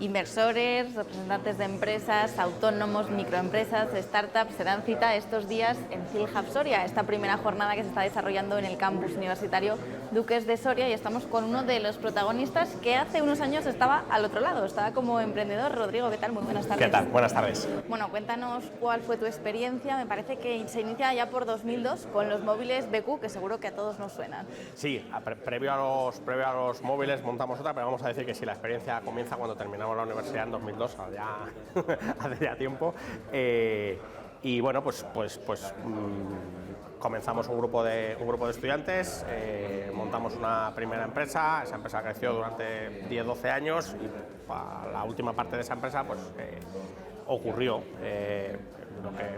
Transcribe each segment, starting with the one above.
Inversores, representantes de empresas, autónomos, microempresas, startups se dan cita estos días en CIL Hub Soria, esta primera jornada que se está desarrollando en el campus universitario Duques de Soria, y estamos con uno de los protagonistas que hace unos años estaba al otro lado, estaba como emprendedor. Rodrigo, ¿qué tal? Muy buenas tardes. ¿Qué tal? Buenas tardes. Bueno, cuéntanos cuál fue tu experiencia. Me parece que se inicia ya por 2002 con los móviles BQ, que seguro que a todos nos suenan. Sí, previo a los móviles montamos otra, pero vamos a decir que sí, la experiencia comienza cuando terminamos la universidad en 2002, hace ya tiempo. Y bueno, comenzamos un grupo de estudiantes, montamos una primera empresa, esa empresa creció durante 10-12 años y para la última parte de esa empresa ocurrió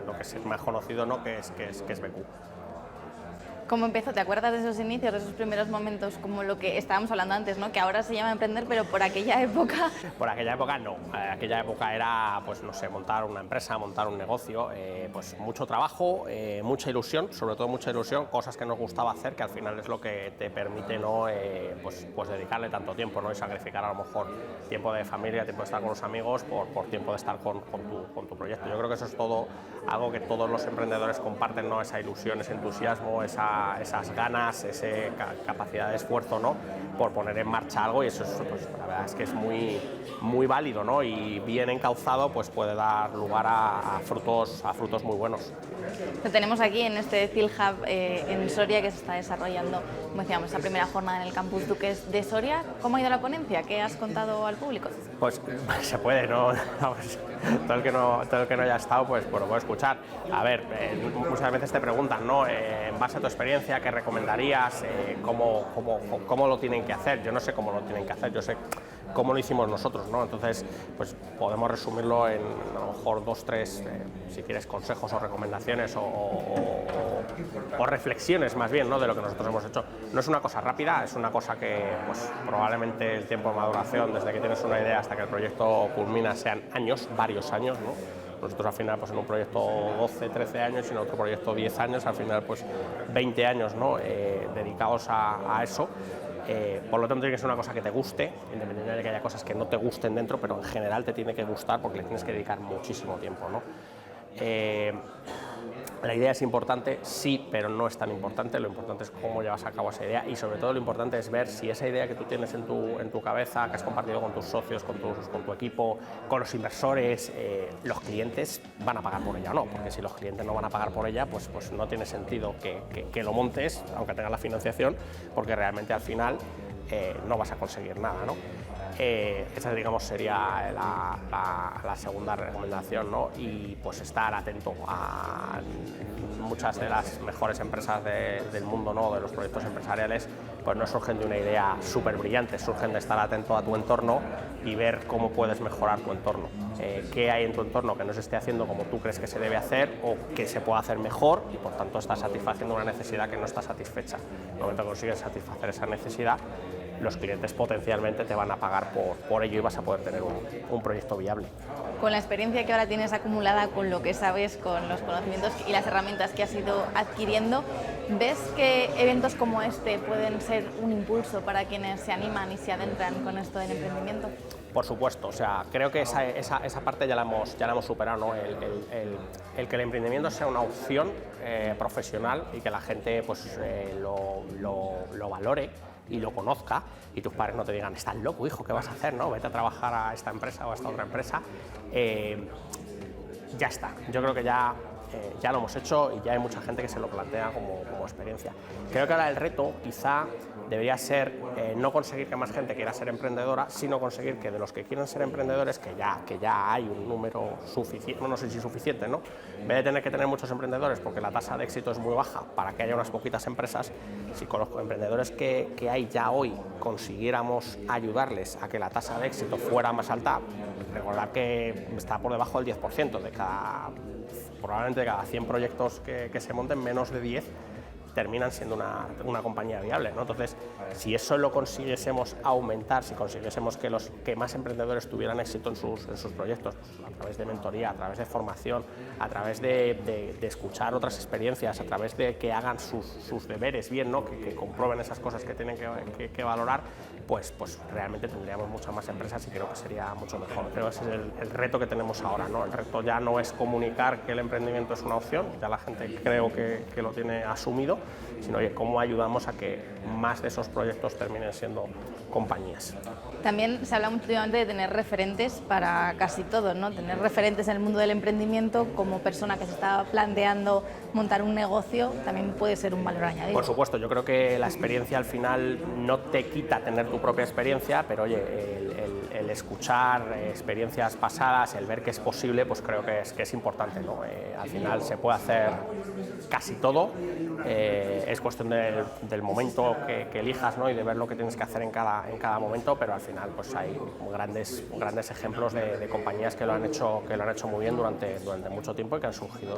lo que es más conocido, ¿no? que es BQ. ¿Cómo empezó? ¿Te acuerdas de esos inicios, de esos primeros momentos, como lo que estábamos hablando antes, ¿no? Que ahora se llama emprender, pero por aquella época? Por aquella época no. Aquella época era, montar una empresa, montar un negocio, mucho trabajo, mucha ilusión, sobre todo mucha ilusión, cosas que nos gustaba hacer, que al final es lo que te permite, ¿no? Dedicarle tanto tiempo, ¿no? Y sacrificar a lo mejor tiempo de familia, tiempo de estar con los amigos, por tiempo de estar con tu proyecto. Yo creo que eso es todo algo que todos los emprendedores comparten, ¿no? Esa ilusión, ese entusiasmo, esas ganas, esa capacidad de esfuerzo, ¿no? Por poner en marcha algo, y eso la verdad es que es muy válido, ¿no? Y bien encauzado puede dar lugar a frutos muy buenos. Lo tenemos aquí en este CIL Hub en Soria, que se está desarrollando, como decíamos, esta primera jornada en el campus Duques de Soria. ¿Cómo ha ido la ponencia? ¿Qué has contado al público? Pues se puede, ¿no? Todo el que no haya estado, pues lo puede escuchar. A ver, muchas veces te preguntan, ¿no? En base a tu experiencia, ¿qué recomendarías? ¿Cómo lo tienen que hacer? Yo no sé cómo lo tienen que hacer, yo sé cómo lo hicimos nosotros, ¿no? Entonces, podemos resumirlo en a lo mejor 2-3, si quieres, consejos o recomendaciones o reflexiones más bien, ¿no? De lo que nosotros hemos hecho. No es una cosa rápida, es una cosa que probablemente el tiempo de maduración, desde que tienes una idea hasta que el proyecto culmina, sean años, varios años, ¿no? Nosotros al final en un proyecto 12-13 años y en otro proyecto 10 años, al final 20 años, ¿no? Dedicados a eso. Por lo tanto, tiene que ser una cosa que te guste, independientemente de que haya cosas que no te gusten dentro, pero en general te tiene que gustar porque le tienes que dedicar muchísimo tiempo, ¿no? La idea es importante, sí, pero no es tan importante. Lo importante es cómo llevas a cabo esa idea, y sobre todo lo importante es ver si esa idea que tú tienes en tu cabeza, que has compartido con tus socios, con tu equipo, con los inversores, los clientes van a pagar por ella o no, porque si los clientes no van a pagar por ella, pues no tiene sentido que lo montes, aunque tengas la financiación, porque realmente al final no vas a conseguir nada, ¿no? Esa, digamos, sería la segunda recomendación, ¿no? Y estar atento a muchas de las mejores empresas del mundo, ¿no? De los proyectos empresariales, no surgen de una idea súper brillante, surgen de estar atento a tu entorno y ver cómo puedes mejorar tu entorno. Qué hay en tu entorno que no se esté haciendo como tú crees que se debe hacer o que se puede hacer mejor, y por tanto estás satisfaciendo una necesidad que no está satisfecha. En el momento que consigues satisfacer esa necesidad, los clientes potencialmente te van a pagar por ello y vas a poder tener un proyecto viable. Con la experiencia que ahora tienes acumulada, con lo que sabes, con los conocimientos y las herramientas que has ido adquiriendo, ¿ves que eventos como este pueden ser un impulso para quienes se animan y se adentran con esto del emprendimiento? Por supuesto, creo que esa parte ya la hemos superado, ¿no? El que el emprendimiento sea una opción profesional y que la gente lo valore y lo conozca, y tus padres no te digan, estás loco, hijo, ¿qué vas a hacer? ¿No? Vete a trabajar a esta empresa o a esta otra empresa. Ya está, yo creo que ya lo hemos hecho y ya hay mucha gente que se lo plantea como experiencia. Creo que ahora el reto quizá debería ser no conseguir que más gente quiera ser emprendedora, sino conseguir que de los que quieren ser emprendedores, que ya hay un número suficiente, no sé si suficiente, ¿no? En vez de tener que tener muchos emprendedores porque la tasa de éxito es muy baja para que haya unas poquitas empresas, si con los emprendedores que hay ya hoy consiguiéramos ayudarles a que la tasa de éxito fuera más alta, recordad que está por debajo del 10%, probablemente de cada 100 proyectos que se monten, menos de 10 terminan siendo una compañía viable, ¿no? Entonces, si eso lo consiguiésemos aumentar, si consiguiésemos que más emprendedores tuvieran éxito en sus proyectos, a través de mentoría, a través de formación, a través de escuchar otras experiencias, a través de que hagan sus deberes bien, ¿no? Que comprueben esas cosas que tienen que valorar, pues realmente tendríamos muchas más empresas y creo que sería mucho mejor. Creo que ese es el reto que tenemos ahora, ¿no? El reto ya no es comunicar que el emprendimiento es una opción, ya la gente creo que lo tiene asumido, sino oye, cómo ayudamos a que más de esos proyectos terminen siendo compañías. También se habla últimamente de tener referentes para casi todo, ¿no? Tener referentes en el mundo del emprendimiento como persona que se está planteando montar un negocio también puede ser un valor añadido. Por supuesto, yo creo que la experiencia al final no te quita tener tu propia experiencia, pero oye, el escuchar experiencias pasadas, el ver que es posible, pues creo que es importante, ¿no? Al final se puede hacer casi todo, es cuestión del momento que elijas, ¿no? Y de ver lo que tienes que hacer en cada momento, pero al final pues hay grandes ejemplos de compañías que lo han hecho muy bien durante mucho tiempo y que han surgido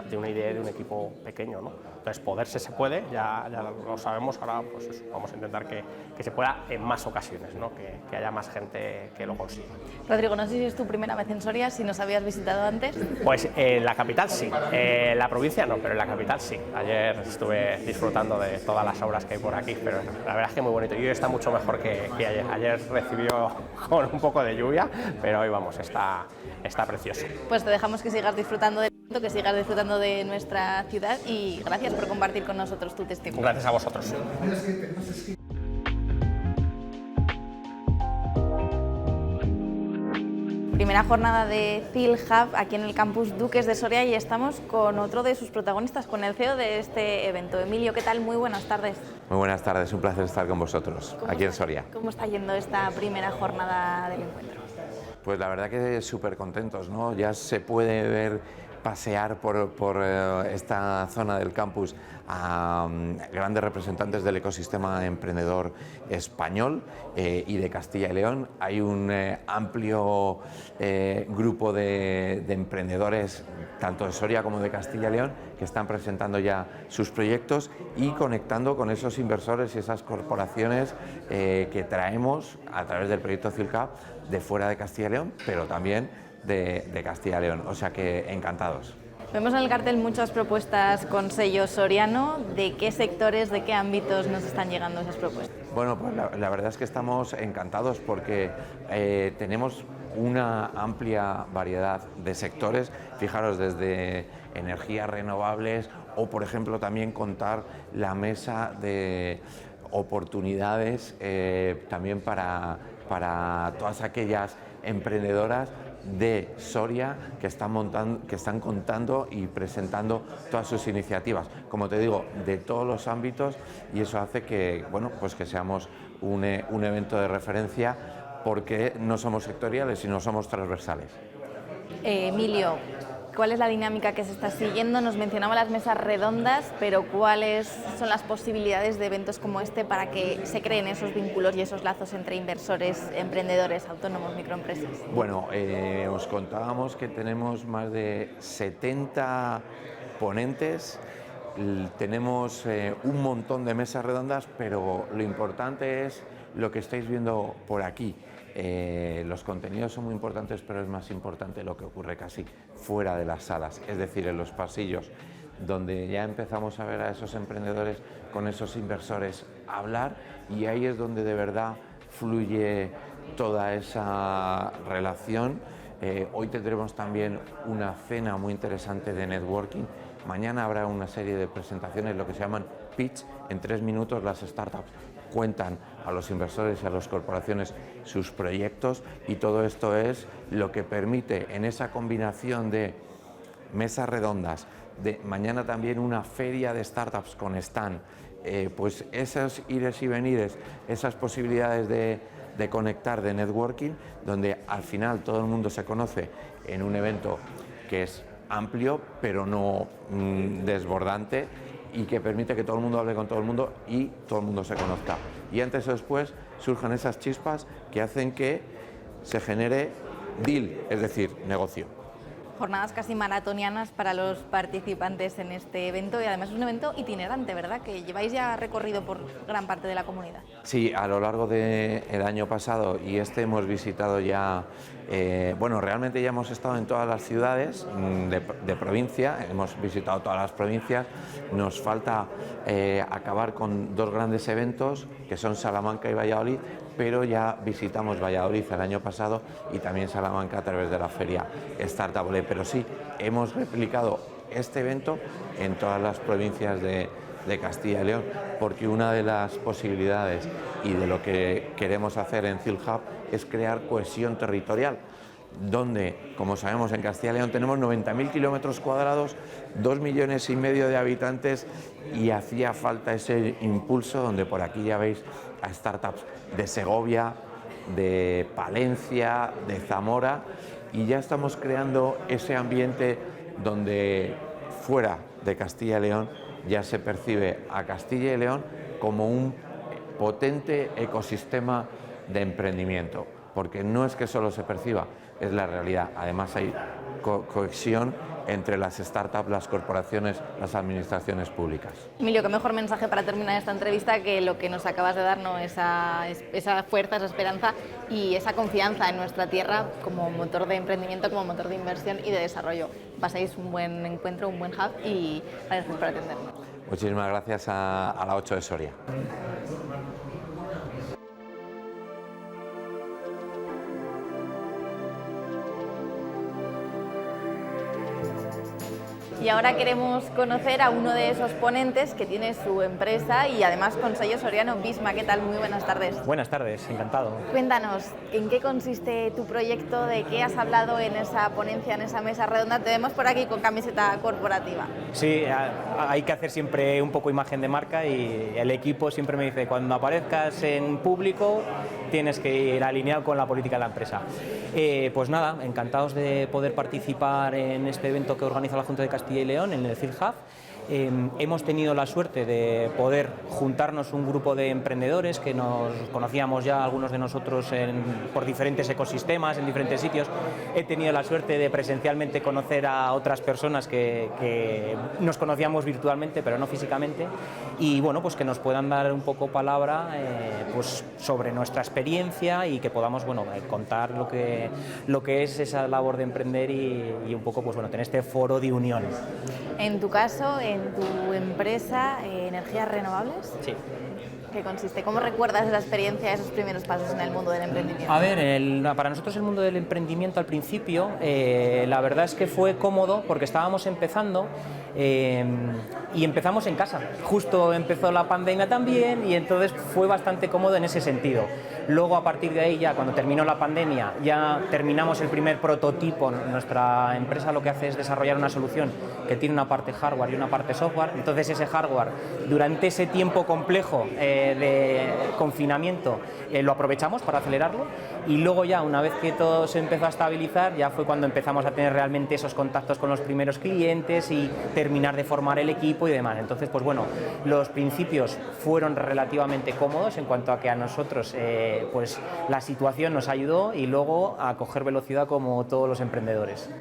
de una idea de un equipo pequeño, ¿no? Entonces poderse se puede, ya lo sabemos, ahora pues eso, vamos a intentar que se pueda en más ocasiones, ¿no? Que haya más gente que lo consiga. Rodrigo, no sé si es tu primera vez en Soria, si nos habías visitado antes. Pues en la capital sí, en la provincia no, pero en la capital sí. Ayer estuve disfrutando de todas las obras que hay por aquí, pero la verdad es que muy bonito y hoy está mucho mejor que ayer. Ayer recibió con un poco de lluvia, pero hoy vamos, está precioso. Pues te dejamos que sigas disfrutando que sigas disfrutando de nuestra ciudad y gracias por compartir con nosotros tu testimonio. Gracias a vosotros. Primera jornada de Thiel Hub aquí en el campus Duques de Soria y estamos con otro de sus protagonistas, con el CEO de este evento. Emilio, ¿qué tal? Muy buenas tardes. Muy buenas tardes, un placer estar con vosotros aquí en Soria. ¿Cómo está yendo esta primera jornada del encuentro? Pues la verdad que súper contentos, ¿no? Ya se puede ver pasear por esta zona del campus a grandes representantes del ecosistema emprendedor español y de Castilla y León. Hay un amplio grupo de emprendedores, tanto de Soria como de Castilla y León, que están presentando ya sus proyectos y conectando con esos inversores y esas corporaciones que traemos a través del proyecto Thiel Hub de fuera de Castilla y León, pero también de Castilla y León, o sea que encantados. Vemos en el cartel muchas propuestas con sello soriano. ¿De qué sectores, de qué ámbitos nos están llegando esas propuestas? Bueno, pues la verdad es que estamos encantados porque tenemos una amplia variedad de sectores, fijaros, desde energías renovables o, por ejemplo, también contar la mesa de oportunidades también para todas aquellas emprendedoras de Soria que están contando y presentando todas sus iniciativas, como te digo, de todos los ámbitos, y eso hace que, bueno, pues que seamos un evento de referencia porque no somos sectoriales, sino somos transversales. Emilio, ¿cuál es la dinámica que se está siguiendo? Nos mencionaba las mesas redondas, pero ¿cuáles son las posibilidades de eventos como este para que se creen esos vínculos y esos lazos entre inversores, emprendedores, autónomos, microempresas? Bueno, os contábamos que tenemos más de 70 ponentes, tenemos un montón de mesas redondas, pero lo importante es lo que estáis viendo por aquí. Los contenidos son muy importantes, pero es más importante lo que ocurre casi fuera de las salas, es decir, en los pasillos, donde ya empezamos a ver a esos emprendedores con esos inversores hablar, y ahí es donde de verdad fluye toda esa relación. Hoy tendremos también una cena muy interesante de networking. Mañana habrá una serie de presentaciones, lo que se llaman pitch. En 3 minutos las startups cuentan a los inversores y a las corporaciones sus proyectos, y todo esto es lo que permite, en esa combinación de mesas redondas, de mañana también una feria de startups con stand, pues esos ires y venires, esas posibilidades de conectar, de networking, donde al final todo el mundo se conoce en un evento que es amplio pero no desbordante, y que permite que todo el mundo hable con todo el mundo y todo el mundo se conozca. Y antes o después surjan esas chispas que hacen que se genere deal, es decir, negocio. Jornadas casi maratonianas para los participantes en este evento y además es un evento itinerante, ¿verdad? Que lleváis ya recorrido por gran parte de la comunidad. Sí, a lo largo del año pasado y hemos visitado ya, bueno, realmente ya hemos estado en todas las ciudades de provincia, hemos visitado todas las provincias, nos falta acabar con 2 grandes eventos que son Salamanca y Valladolid, pero ya visitamos Valladolid el año pasado y también Salamanca a través de la feria Startup Lab. Pero sí, hemos replicado este evento en todas las provincias de Castilla y León, porque una de las posibilidades y de lo que queremos hacer en CIL Hub es crear cohesión territorial, donde, como sabemos, en Castilla y León tenemos 90.000 kilómetros cuadrados, 2,5 millones de habitantes y hacía falta ese impulso donde por aquí ya veis a startups de Segovia, de Palencia, de Zamora y ya estamos creando ese ambiente donde fuera de Castilla y León ya se percibe a Castilla y León como un potente ecosistema de emprendimiento, porque no es que solo se perciba, es la realidad. Además hay cohesión entre las startups, las corporaciones, las administraciones públicas. Emilio, qué mejor mensaje para terminar esta entrevista que lo que nos acabas de dar, ¿no? Esa fuerza, esa esperanza y esa confianza en nuestra tierra como motor de emprendimiento, como motor de inversión y de desarrollo. Pasáis un buen encuentro, un buen hub y gracias por atendernos. Muchísimas gracias a la 8 de Soria. Y ahora queremos conocer a uno de esos ponentes que tiene su empresa y además con sello soriano, Visma. ¿Qué tal? Muy buenas tardes. Buenas tardes, encantado. Cuéntanos, ¿en qué consiste tu proyecto? ¿De qué has hablado en esa ponencia, en esa mesa redonda? Te vemos por aquí con camiseta corporativa. Sí, hay que hacer siempre un poco imagen de marca y el equipo siempre me dice, cuando aparezcas en público tienes que ir alineado con la política de la empresa. Pues nada, encantados de poder participar en este evento que organiza la Junta de Castilla y León, en el CIL Hub. Hemos tenido la suerte de poder juntarnos un grupo de emprendedores que nos conocíamos ya algunos de nosotros por diferentes ecosistemas, en diferentes sitios. He tenido la suerte de presencialmente conocer a otras personas que nos conocíamos virtualmente pero no físicamente y bueno, pues que nos puedan dar un poco palabra pues sobre nuestra experiencia y que podamos contar lo que es esa labor de emprender y un poco pues tener este foro de unión. En tu caso, en tu empresa, Energías Renovables. Sí. ¿Qué consiste? ¿Cómo recuerdas esa experiencia, esos primeros pasos en el mundo del emprendimiento? A ver, para nosotros el mundo del emprendimiento al principio, la verdad es que fue cómodo porque estábamos empezando y empezamos en casa. Justo empezó la pandemia también y entonces fue bastante cómodo en ese sentido. Luego, a partir de ahí, ya cuando terminó la pandemia, ya terminamos el primer prototipo. Nuestra empresa lo que hace es desarrollar una solución que tiene una parte hardware y una parte software. Entonces, ese hardware, durante ese tiempo complejo de confinamiento, lo aprovechamos para acelerarlo. Y luego ya, una vez que todo se empezó a estabilizar, ya fue cuando empezamos a tener realmente esos contactos con los primeros clientes y terminar de formar el equipo y demás. Entonces, pues bueno, los principios fueron relativamente cómodos en cuanto a que a nosotros pues la situación nos ayudó y luego a coger velocidad como todos los emprendedores.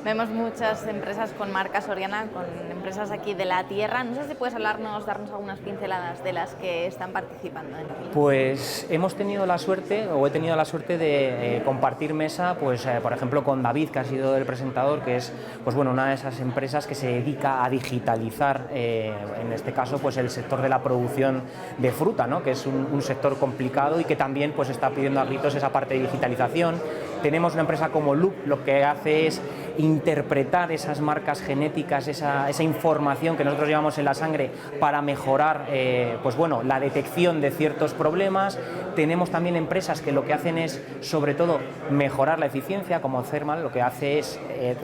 Vemos muchas empresas con marca soriana, con empresas aquí de la tierra. No sé si puedes darnos algunas pinceladas de las que están participando en el... Pues hemos tenido la suerte, o he tenido la suerte de compartir mesa, pues por ejemplo con David, que ha sido el presentador, que es pues una de esas empresas que se dedica a digitalizar, en este caso pues el sector de la producción de fruta, ¿no? Que es un sector complicado y que también pues está pidiendo a gritos esa parte de digitalización. Tenemos una empresa como Loop, lo que hace es interpretar esas marcas genéticas, esa información que nosotros llevamos en la sangre para mejorar la detección de ciertos problemas. Tenemos también empresas que lo que hacen es, sobre todo, mejorar la eficiencia, como Thermal, lo que hace es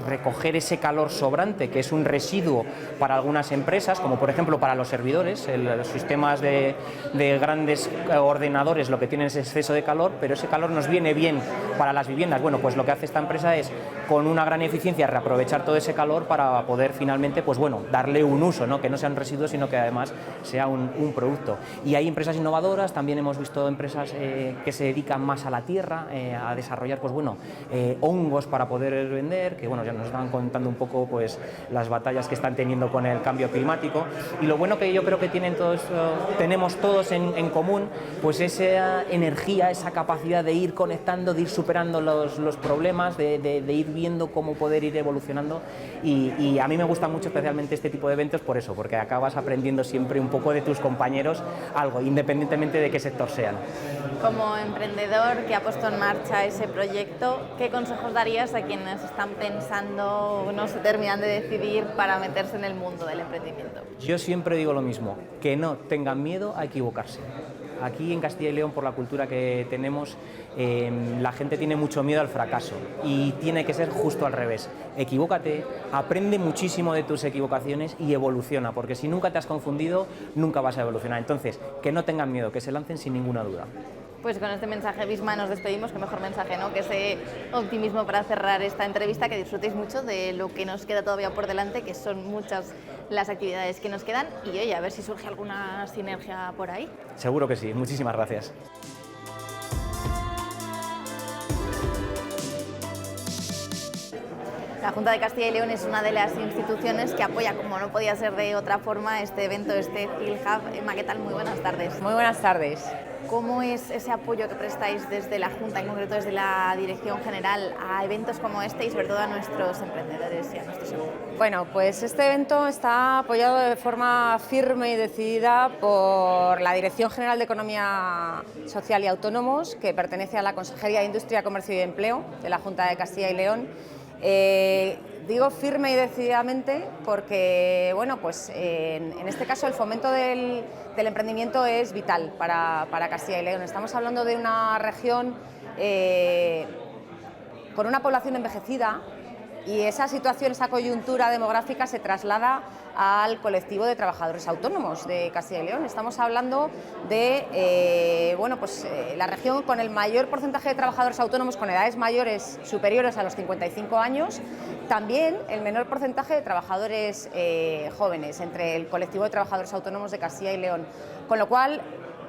recoger ese calor sobrante, que es un residuo para algunas empresas, como por ejemplo para los servidores. Los sistemas de grandes ordenadores lo que tienen es exceso de calor, pero ese calor nos viene bien para las viviendas. Bueno, pues lo que hace esta empresa es, con una gran eficiencia, eficiencia reaprovechar todo ese calor para poder finalmente, pues bueno, darle un uso, ¿no? Que no sea un residuo, sino que además sea un producto. Y hay empresas innovadoras, también hemos visto empresas que se dedican más a la tierra, a desarrollar, pues bueno, hongos para poder vender, que bueno, ya nos estaban contando un poco pues las batallas que están teniendo con el cambio climático. Y lo bueno que yo creo que tenemos todos en común, pues esa energía, esa capacidad de ir conectando, de ir superando los problemas, de ir viendo cómo poder ir evolucionando. Y a mí me gusta mucho especialmente este tipo de eventos por eso, porque acabas aprendiendo siempre un poco de tus compañeros algo, independientemente de qué sector sean. Como emprendedor que ha puesto en marcha ese proyecto, ¿qué consejos darías a quienes están pensando, no se terminan de decidir para meterse en el mundo del emprendimiento? Yo siempre digo lo mismo, que no tengan miedo a equivocarse. Aquí en Castilla y León, por la cultura que tenemos, la gente tiene mucho miedo al fracaso y tiene que ser justo al revés. Equivócate, aprende muchísimo de tus equivocaciones y evoluciona, porque si nunca te has confundido, nunca vas a evolucionar. Entonces, que no tengan miedo, que se lancen sin ninguna duda. Pues con este mensaje, Visma, nos despedimos. Qué mejor mensaje, ¿no? Que ese optimismo para cerrar esta entrevista, que disfrutéis mucho de lo que nos queda todavía por delante, que son muchas las actividades que nos quedan, y oye, a ver si surge alguna sinergia por ahí. Seguro que sí. Muchísimas gracias. La Junta de Castilla y León es una de las instituciones que apoya, como no podía ser de otra forma, este evento, este Thiel Hub. Emma, ¿qué tal? Muy buenas tardes. Muy buenas tardes. ¿Cómo es ese apoyo que prestáis desde la Junta, en concreto desde la Dirección General, a eventos como este y sobre todo a nuestros emprendedores y a nuestros emprendedores? Bueno, pues este evento está apoyado de forma firme y decidida por la Dirección General de Economía Social y Autónomos, que pertenece a la Consejería de Industria, Comercio y Empleo de la Junta de Castilla y León. Digo firme y decididamente porque, bueno, pues en este caso el fomento del emprendimiento es vital para Castilla y León. Estamos hablando de una región con una población envejecida, y esa situación, esa coyuntura demográfica se traslada al colectivo de trabajadores autónomos de Castilla y León. Estamos hablando de la región con el mayor porcentaje de trabajadores autónomos con edades mayores superiores a los 55 años, también el menor porcentaje de trabajadores jóvenes entre el colectivo de trabajadores autónomos de Castilla y León. Con lo cual,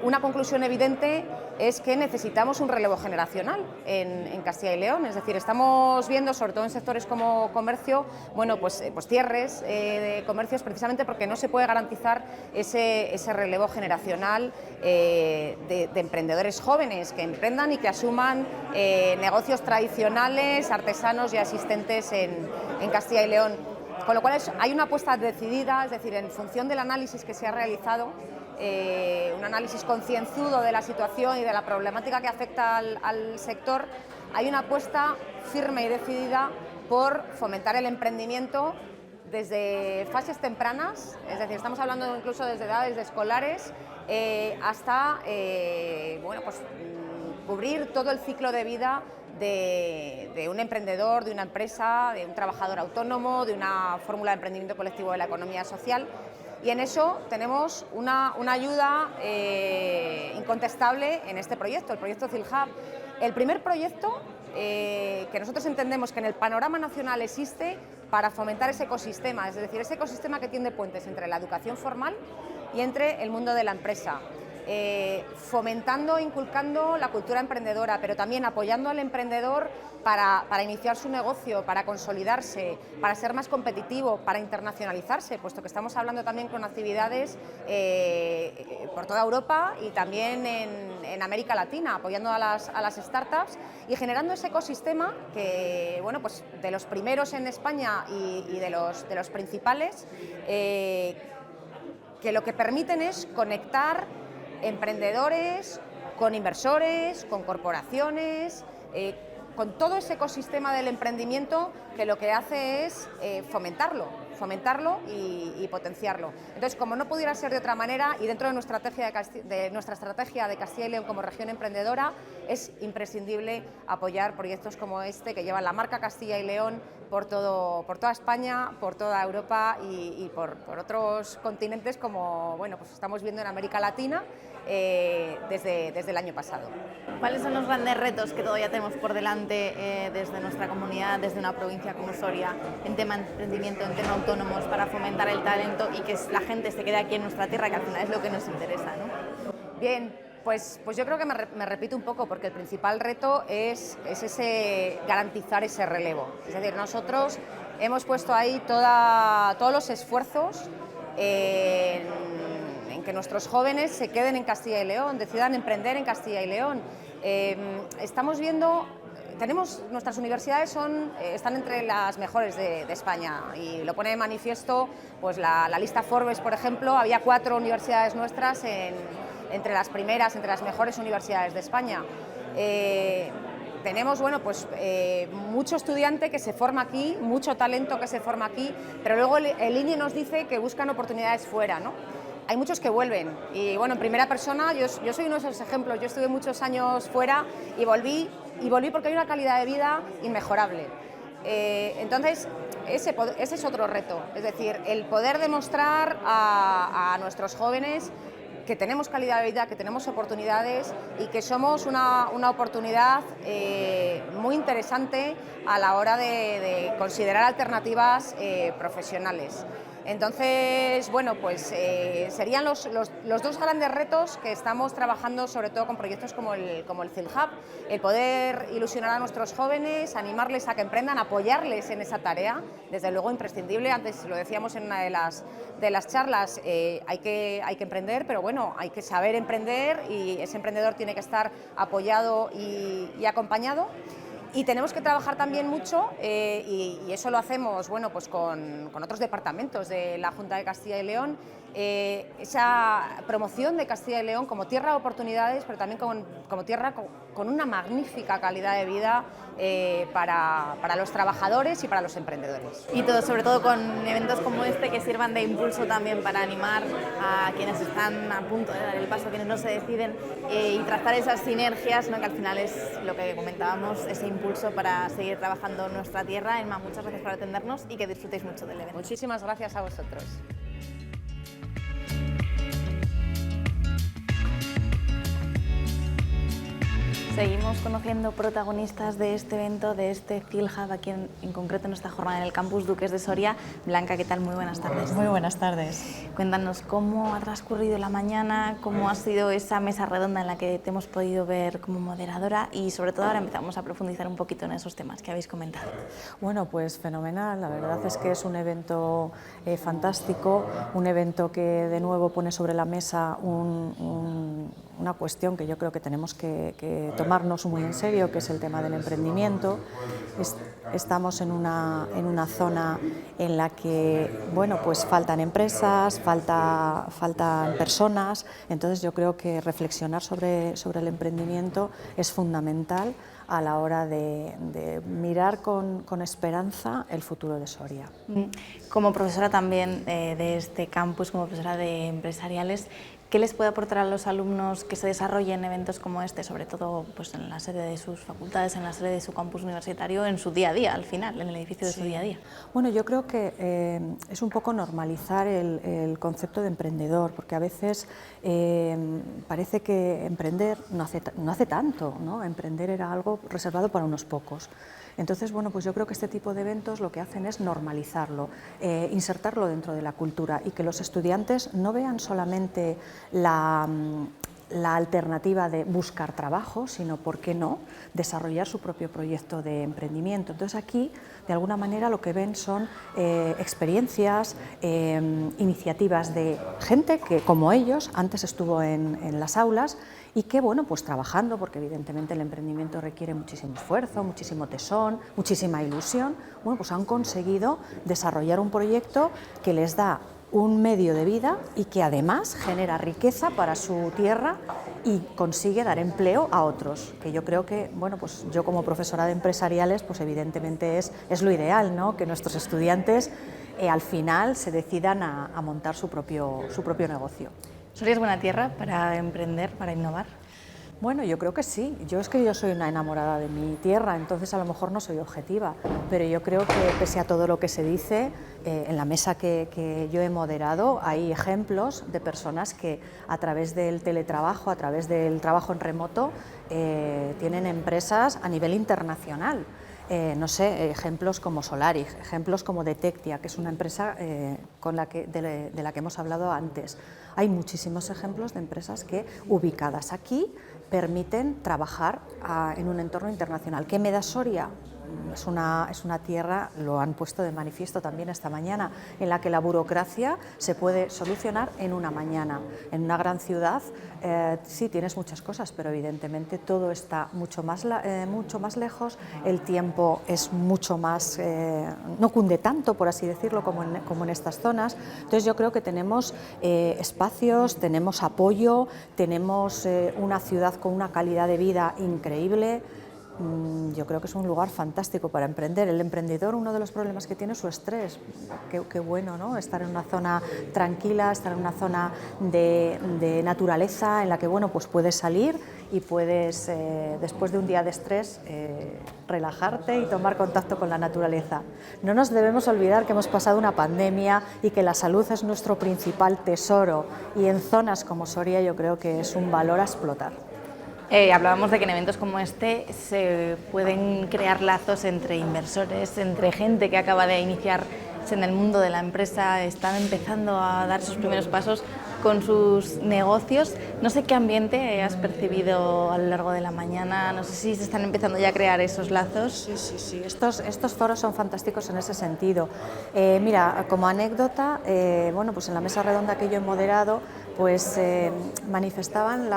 una conclusión evidente es que necesitamos un relevo generacional en Castilla y León. Es decir, estamos viendo, sobre todo en sectores como comercio, bueno, pues cierres de comercios, precisamente porque no se puede garantizar ese relevo generacional de emprendedores jóvenes que emprendan y que asuman negocios tradicionales, artesanos y asistentes en Castilla y León. Con lo cual hay una apuesta decidida, es decir, en función del análisis que se ha realizado, un análisis concienzudo de la situación y de la problemática que afecta al sector, hay una apuesta firme y decidida por fomentar el emprendimiento desde fases tempranas, es decir, estamos hablando incluso desde edades escolares hasta cubrir todo el ciclo de vida de un emprendedor, de una empresa, de un trabajador autónomo, de una fórmula de emprendimiento colectivo de la economía social. Y en eso tenemos una ayuda incontestable en este proyecto, el proyecto Thiel Hub. El primer proyecto que nosotros entendemos que en el panorama nacional existe para fomentar ese ecosistema, es decir, ese ecosistema que tiende puentes entre la educación formal y entre el mundo de la empresa. Fomentando, inculcando la cultura emprendedora, pero también apoyando al emprendedor para iniciar su negocio, para consolidarse, para ser más competitivo, para internacionalizarse, puesto que estamos hablando también con actividades por toda Europa y también en América Latina, apoyando a las startups y generando ese ecosistema que, bueno, pues de los primeros en España y de los principales, que lo que permiten es conectar emprendedores, con inversores, con corporaciones, con todo ese ecosistema del emprendimiento que lo que hace es fomentarlo fomentarlo y potenciarlo. Entonces, como no pudiera ser de otra manera, y dentro de nuestra estrategia de Castilla y León como región emprendedora, es imprescindible apoyar proyectos como este que llevan la marca Castilla y León por toda España, por toda Europa y por otros continentes, como bueno, pues estamos viendo en América Latina desde el año pasado. ¿Cuáles son los grandes retos que todavía tenemos por delante desde nuestra comunidad, desde una provincia como Soria, en tema emprendimiento, en tema autónomos, para fomentar el talento y que la gente se quede aquí en nuestra tierra, que al final es lo que nos interesa, ¿no? Bien, pues yo creo que me repito un poco, porque el principal reto es garantizar ese relevo. Es decir, nosotros hemos puesto ahí todos los esfuerzos en que nuestros jóvenes se queden en Castilla y León, decidan emprender en Castilla y León. Estamos viendo, nuestras universidades están entre las mejores de España, y lo pone de manifiesto pues la lista Forbes, por ejemplo. Había 4 universidades nuestras entre las primeras, entre las mejores universidades de España. Tenemos mucho estudiante que se forma aquí, mucho talento que se forma aquí, pero luego el INE nos dice que buscan oportunidades fuera, ¿no? Hay muchos que vuelven, y bueno, en primera persona, yo soy uno de esos ejemplos. Yo estuve muchos años fuera y volví porque hay una calidad de vida inmejorable. Entonces, ese es otro reto, es decir, el poder demostrar a nuestros jóvenes que tenemos calidad de vida, que tenemos oportunidades y que somos una oportunidad muy interesante a la hora de considerar alternativas profesionales. Entonces, bueno, pues serían los 2 grandes retos que estamos trabajando, sobre todo con proyectos como el CIL Hub, el poder ilusionar a nuestros jóvenes, animarles a que emprendan, apoyarles en esa tarea, desde luego imprescindible. Antes lo decíamos en una de las charlas, hay que emprender, pero bueno, hay que saber emprender, y ese emprendedor tiene que estar apoyado y acompañado. Y tenemos que trabajar también mucho, y eso lo hacemos bueno, pues con otros departamentos de la Junta de Castilla y León, esa promoción de Castilla y León como tierra de oportunidades, pero también como tierra con una magnífica calidad de vida para los trabajadores y para los emprendedores. Y todo, sobre todo con eventos como este, que sirvan de impulso también para animar a quienes están a punto de dar el paso, quienes no se deciden, y trazar esas sinergias, ¿no? Que al final es lo que comentábamos, ese impulso para seguir trabajando en nuestra tierra. Emma, muchas gracias por atendernos y que disfrutéis mucho del evento. Muchísimas gracias a vosotros. Seguimos conociendo protagonistas de este evento, de este CIL Hub, aquí en concreto en esta jornada en el campus Duques de Soria. Blanca, ¿qué tal? Muy buenas tardes. Muy buenas tardes. Cuéntanos cómo ha transcurrido la mañana, cómo ha sido esa mesa redonda en la que te hemos podido ver como moderadora, y sobre todo ahora empezamos a profundizar un poquito en esos temas que habéis comentado. Bueno, pues fenomenal. La verdad es que es un evento fantástico, un evento que de nuevo pone sobre la mesa una cuestión que yo creo que tenemos que tomarnos muy en serio, que es el tema del emprendimiento. Estamos en una zona en la que bueno, pues faltan empresas, faltan personas. Entonces yo creo que reflexionar sobre el emprendimiento es fundamental a la hora de mirar con esperanza el futuro de Soria. Como profesora también de este campus, como profesora de empresariales, ¿qué les puede aportar a los alumnos que se desarrollen eventos como este, sobre todo pues, en la sede de sus facultades, en la sede de su campus universitario, en su día a día, al final, en el edificio de su día a día? Bueno, yo creo que es un poco normalizar el concepto de emprendedor, porque a veces parece que emprender no hace tanto, ¿no? Emprender era algo reservado para unos pocos. Entonces, bueno, pues yo creo que este tipo de eventos lo que hacen es normalizarlo, insertarlo dentro de la cultura, y que los estudiantes no vean solamente la alternativa de buscar trabajo, sino, ¿por qué no?, desarrollar su propio proyecto de emprendimiento. Entonces aquí, de alguna manera, lo que ven son experiencias, iniciativas de gente que, como ellos, antes estuvo en las aulas, y que, bueno, pues trabajando, porque evidentemente el emprendimiento requiere muchísimo esfuerzo, muchísimo tesón, muchísima ilusión, bueno, pues han conseguido desarrollar un proyecto que les da un medio de vida y que además genera riqueza para su tierra y consigue dar empleo a otros, que yo creo que, bueno, pues yo como profesora de empresariales, pues evidentemente es lo ideal, ¿no? Que nuestros estudiantes al final se decidan a montar su propio negocio. ¿Soria es buena tierra para emprender, para innovar? Bueno, yo creo que sí. Yo soy una enamorada de mi tierra, entonces a lo mejor no soy objetiva, pero yo creo que pese a todo lo que se dice, en la mesa que yo he moderado hay ejemplos de personas que a través del teletrabajo, a través del trabajo en remoto, tienen empresas a nivel internacional. No sé, ejemplos como Solaris, ejemplos como Detectia, que es una empresa de la que hemos hablado antes. Hay muchísimos ejemplos de empresas que, ubicadas aquí, permiten trabajar en un entorno internacional. ¿Qué me da Soria? Es una tierra, lo han puesto de manifiesto también esta mañana, en la que la burocracia se puede solucionar en una mañana. En una gran ciudad sí tienes muchas cosas, pero evidentemente todo está mucho más lejos, el tiempo es mucho más, no cunde tanto, por así decirlo, como en estas zonas. Entonces yo creo que tenemos espacios, tenemos apoyo, tenemos una ciudad con una calidad de vida increíble. Yo creo que es un lugar fantástico para emprender. El emprendedor, uno de los problemas que tiene es su estrés. Qué bueno, ¿no? Estar en una zona tranquila, estar en una zona de naturaleza en la que, bueno, pues puedes salir y puedes, después de un día de estrés, relajarte y tomar contacto con la naturaleza. No nos debemos olvidar que hemos pasado una pandemia y que la salud es nuestro principal tesoro, y en zonas como Soria yo creo que es un valor a explotar. Hablábamos de que en eventos como este se pueden crear lazos entre inversores, entre gente que acaba de iniciarse en el mundo de la empresa, están empezando a dar sus primeros pasos con sus negocios. No sé qué ambiente has percibido a lo largo de la mañana, no sé si se están empezando ya a crear esos lazos. Sí. Estos foros son fantásticos en ese sentido. Mira, como anécdota, bueno, pues en la mesa redonda que yo he moderado, pues manifestaban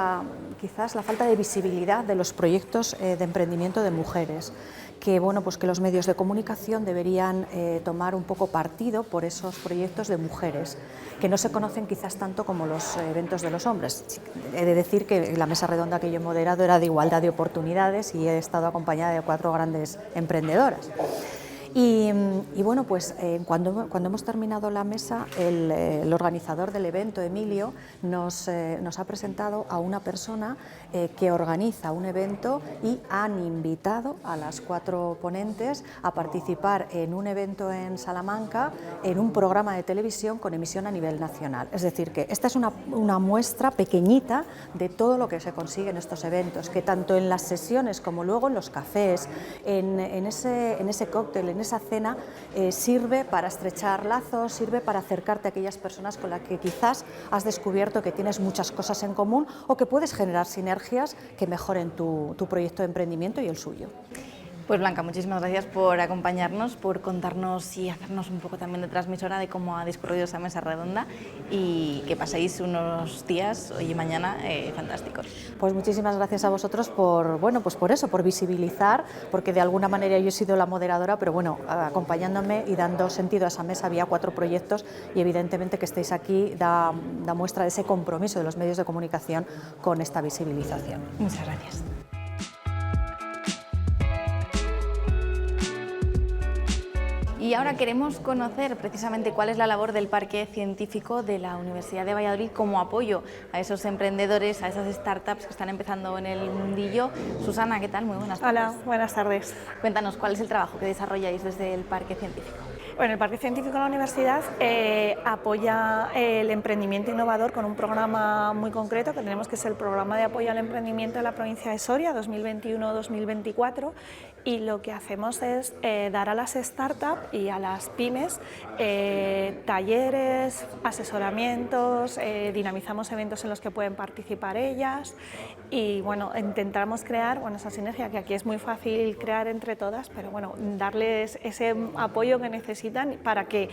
quizás la falta de visibilidad de los proyectos de emprendimiento de mujeres, que, bueno, pues que los medios de comunicación deberían tomar un poco partido por esos proyectos de mujeres, que no se conocen quizás tanto como los eventos de los hombres. He de decir que la mesa redonda que yo he moderado era de igualdad de oportunidades y he estado acompañada de 4 grandes emprendedoras. Y bueno, pues cuando hemos terminado la mesa, el organizador del evento, Emilio, nos ha presentado a una persona que organiza un evento y han invitado a las 4 ponentes a participar en un evento en Salamanca, en un programa de televisión con emisión a nivel nacional. Es decir, que esta es una muestra pequeñita de todo lo que se consigue en estos eventos, que tanto en las sesiones como luego en los cafés, en ese cóctel, en esa cena, sirve para estrechar lazos, sirve para acercarte a aquellas personas con las que quizás has descubierto que tienes muchas cosas en común o que puedes generar sinergias que mejoren tu proyecto de emprendimiento y el suyo. Pues Blanca, muchísimas gracias por acompañarnos, por contarnos y hacernos un poco también de transmisora de cómo ha discurrido esa mesa redonda, y que paséis unos días, hoy y mañana, fantásticos. Pues muchísimas gracias a vosotros por eso, por visibilizar, porque de alguna manera yo he sido la moderadora, pero bueno, acompañándome y dando sentido a esa mesa. Había 4 proyectos y evidentemente que estéis aquí da muestra de ese compromiso de los medios de comunicación con esta visibilización. Muchas gracias. Y ahora queremos conocer precisamente cuál es la labor del Parque Científico de la Universidad de Valladolid como apoyo a esos emprendedores, a esas startups que están empezando en el mundillo. Susana, ¿qué tal? Muy buenas tardes. Hola, buenas tardes. Cuéntanos, ¿cuál es el trabajo que desarrolláis desde el Parque Científico? Bueno, el Parque Científico de la Universidad apoya el emprendimiento innovador con un programa muy concreto que tenemos, que es el Programa de Apoyo al Emprendimiento de la Provincia de Soria 2021-2024, y lo que hacemos es dar a las startups y a las pymes talleres, asesoramientos, dinamizamos eventos en los que pueden participar ellas y bueno, intentamos crear esa sinergia que aquí es muy fácil crear entre todas, pero bueno, darles ese apoyo que necesitan para que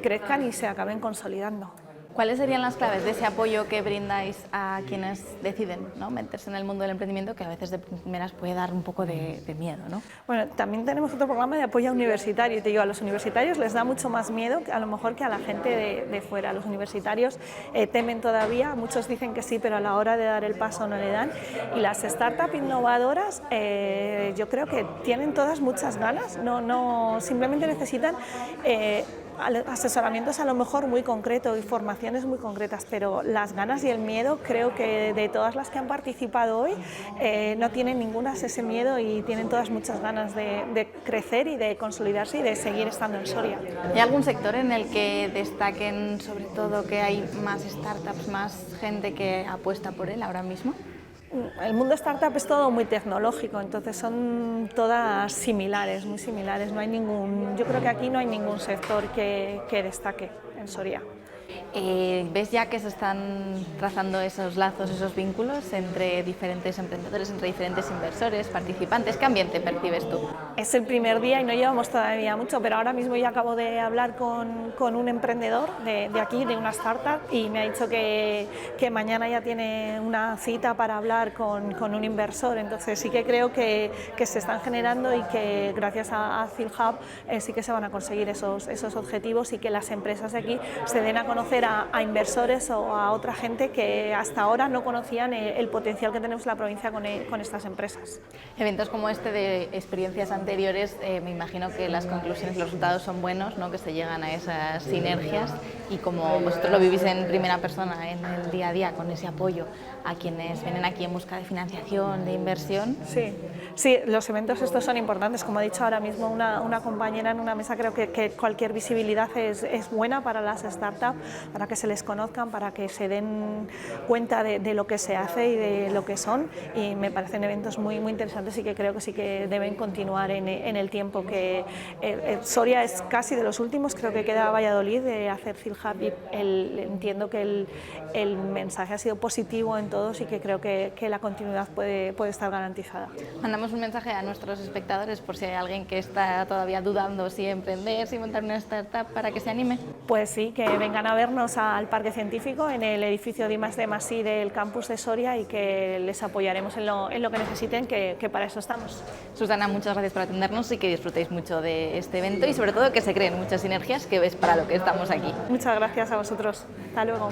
crezcan y se acaben consolidando. ¿Cuáles serían las claves de ese apoyo que brindáis a quienes deciden, ¿no?, meterse en el mundo del emprendimiento, que a veces de primeras puede dar un poco de miedo, ¿no? Bueno, también tenemos otro programa de apoyo universitario. Y te digo, a los universitarios les da mucho más miedo a lo mejor que a la gente de fuera. Los universitarios temen todavía, muchos dicen que sí, pero a la hora de dar el paso no le dan. Y las startups innovadoras yo creo que tienen todas muchas ganas, no simplemente necesitan asesoramientos a lo mejor muy concretos y formaciones muy concretas, pero las ganas y el miedo, creo que de todas las que han participado hoy no tienen ninguna ese miedo y tienen todas muchas ganas de crecer y de consolidarse y de seguir estando en Soria. ¿Hay algún sector en el que destaquen sobre todo que hay más startups, más gente que apuesta por él ahora mismo? El mundo startup es todo muy tecnológico, entonces son todas similares, muy similares. No hay yo creo que aquí no hay ningún sector que destaque en Soria. ¿Ves ya que se están trazando esos lazos, esos vínculos entre diferentes emprendedores, entre diferentes inversores, participantes? ¿Qué ambiente percibes tú? Es el primer día y no llevamos todavía mucho, pero ahora mismo ya acabo de hablar con un emprendedor de aquí, de una startup, y me ha dicho que mañana ya tiene una cita para hablar con un inversor. Entonces sí que creo que se están generando y que gracias a CILHub sí que se van a conseguir esos objetivos y que las empresas de aquí se den a conocer a inversores o a otra gente que hasta ahora no conocían el potencial que tenemos en la provincia con estas empresas. Eventos como este de experiencias anteriores, me imagino que las conclusiones y los resultados son buenos, ¿no?, que se llegan a esas sinergias, y como vosotros lo vivís en primera persona en el día a día, con ese apoyo a quienes vienen aquí en busca de financiación, de inversión. Sí, los eventos estos son importantes. Como ha dicho ahora mismo una compañera en una mesa, creo que cualquier visibilidad es buena para las startups, para que se les conozcan, para que se den cuenta de lo que se hace y de lo que son, y me parecen eventos muy interesantes y que creo que sí que deben continuar en el tiempo. Que Soria es casi de los últimos, creo que queda Valladolid de hacer CILHub, y entiendo que el mensaje ha sido positivo en todos y que creo que la continuidad puede estar garantizada. Mandamos un mensaje a nuestros espectadores por si hay alguien que está todavía dudando si emprender, si montar una startup, para que se anime. Pues sí, que vengan a vernos al Parque Científico, en el edificio de I+D+I del campus de Soria, y que les apoyaremos en lo que necesiten, que para eso estamos. Susana, muchas gracias por atendernos y que disfrutéis mucho de este evento, y sobre todo que se creen muchas sinergias, que ves para lo que estamos aquí. Muchas gracias a vosotros. Hasta luego.